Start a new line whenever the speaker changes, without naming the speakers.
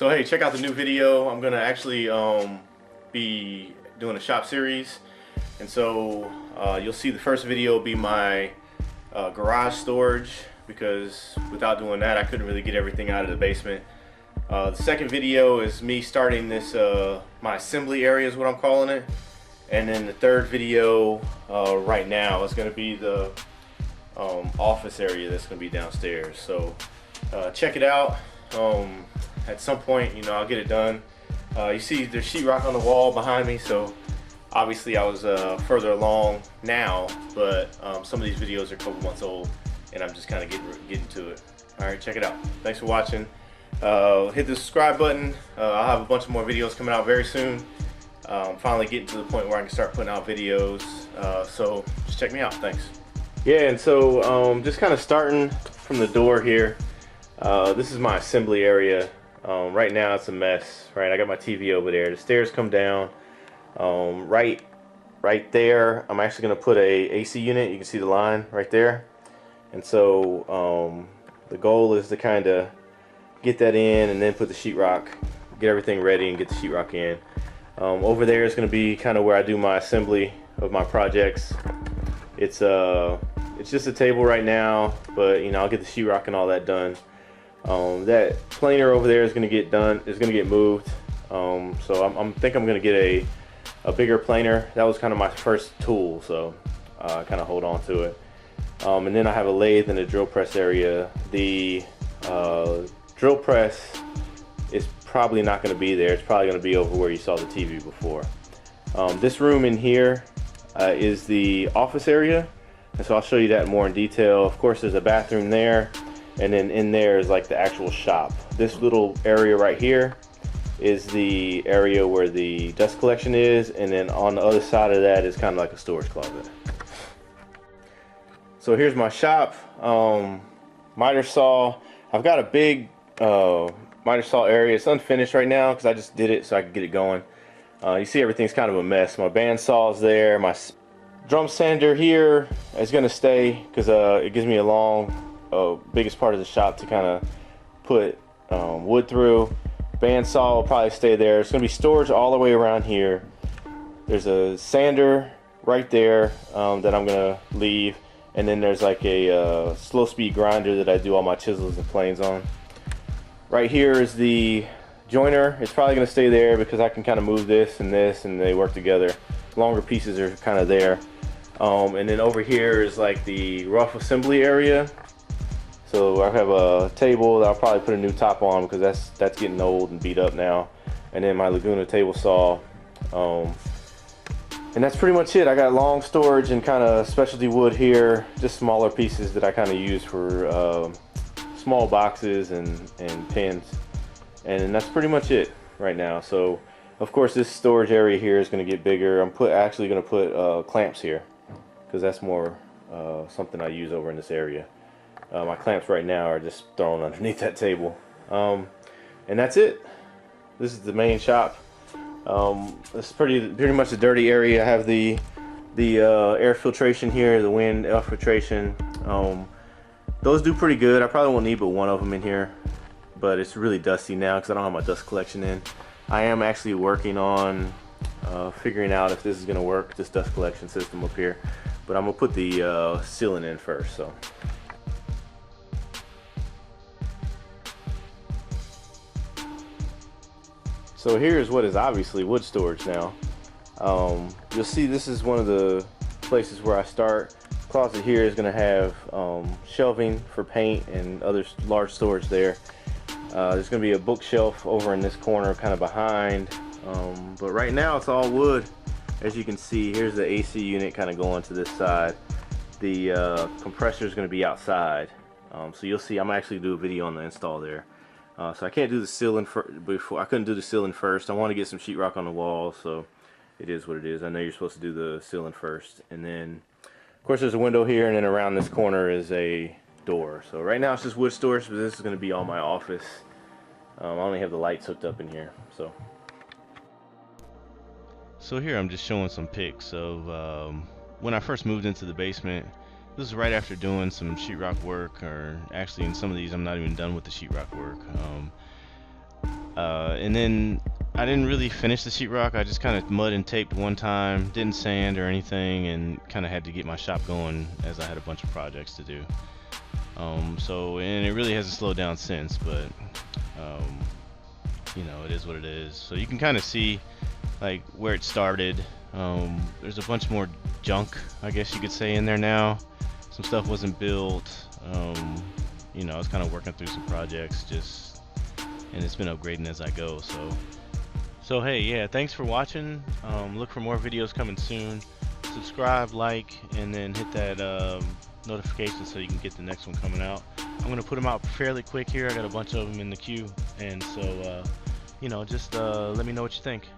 So hey, check out the new video. I'm gonna actually be doing a shop series, and so you'll see the first video be my garage storage, because without doing that I couldn't really get everything out of the basement. The second video is me starting this my assembly area is what I'm calling it, and then the third video right now is going to be the office area that's going to be downstairs. So check it out. At some point, you know, I'll get it done. You see there's sheetrock on the wall behind me, so obviously I was further along now, but some of these videos are a couple months old and I'm just kind of getting to it. Alright, check it out. Thanks for watching. Hit the subscribe button. I'll have a bunch of more videos coming out very soon. Finally getting to the point where I can start putting out videos, so just check me out. Thanks. Yeah, and so just kind of starting from the door here. This is my assembly area. Right now it's a mess, right? I got my TV over there. The stairs come down. Right there, I'm actually going to put a AC unit. You can see the line right there. And so the goal is to kind of get that in and then put the sheetrock, get everything ready and get the sheetrock in. Over there is going to be kind of where I do my assembly of my projects. It's just a table right now, but you know, I'll get the sheetrock and all that done. That planer over there is going to get done, is going to get moved. So I think I'm going to get a bigger planer. That was kind of my first tool, so I kind of hold on to it. And then I have a lathe and a drill press area. The drill press is probably not going to be there. It's probably going to be over where you saw the TV before. This room in here is the office area, and so I'll show you that more in detail. Of course, there's a bathroom there, and then in there is like the actual shop. This little area right here is the area where the dust collection is, and then on the other side of that is kind of like a storage closet. So here's my shop. Miter saw. I've got a big miter saw area. It's unfinished right now because I just did it so I could get it going. You see everything's kind of a mess. My bandsaw is there. My drum sander here is going to stay because it gives me a long, biggest part of the shop to kind of put wood through. Bandsaw will probably stay there. It's going to be storage all the way around here. There's a sander right there that I'm going to leave. And then there's like a slow speed grinder that I do all my chisels and planes on. Right here is the joiner. It's probably going to stay there because I can kind of move this and they work together. Longer pieces are kind of there. And then over here is like the rough assembly area. So I have a table that I'll probably put a new top on because that's getting old and beat up now. And then my Laguna table saw. And that's pretty much it. I got long storage and kind of specialty wood here, just smaller pieces that I kind of use for small boxes and pins. And that's pretty much it right now. So of course this storage area here is going to get bigger. I'm actually going to put clamps here because that's more something I use over in this area. My clamps right now are just thrown underneath that table. And that's it. This is the main shop. It's pretty much a dirty area. I have the air filtration here, the wind air filtration. Those do pretty good. I probably won't need but one of them in here, but it's really dusty now because I don't have my dust collection in. I am actually working on figuring out if this is going to work, this dust collection system up here, but I'm gonna put the ceiling in first. So here's what is obviously wood storage now. You'll see this is one of the places where I start. The closet here is going to have shelving for paint and other large storage there. There's going to be a bookshelf over in this corner kind of behind. But right now it's all wood. As you can see, here's the AC unit kind of going to this side. The compressor is going to be outside. So you'll see I'm actually do a video on the install there. So I can't do the ceiling before. I couldn't do the ceiling first. I want to get some sheetrock on the wall, so it is what it is. I know you're supposed to do the ceiling first, and then of course there's a window here, and then around this corner is a door. So right now it's just wood storage, but this is going to be all my office. I only have the lights hooked up in here. So here I'm just showing some pics of when I first moved into the basement. This is right after doing some sheetrock work, or actually in some of these I'm not even done with the sheetrock work.
And then I didn't really finish the sheetrock. I just kind of mud and taped one time, didn't sand or anything, and kind of had to get my shop going as I had a bunch of projects to do. And it really hasn't slowed down since, but um, it is what it is. So you can kind of see like where it started. There's a bunch more junk, I guess you could say, in there now. Some stuff wasn't built. I was kind of working through some projects, and it's been upgrading as I go. So hey, yeah, thanks for watching. Look for more videos coming soon. Subscribe, like, and then hit that notification so you can get the next one coming out. I'm gonna put them out fairly quick here. I got a bunch of them in the queue, and so just let me know what you think.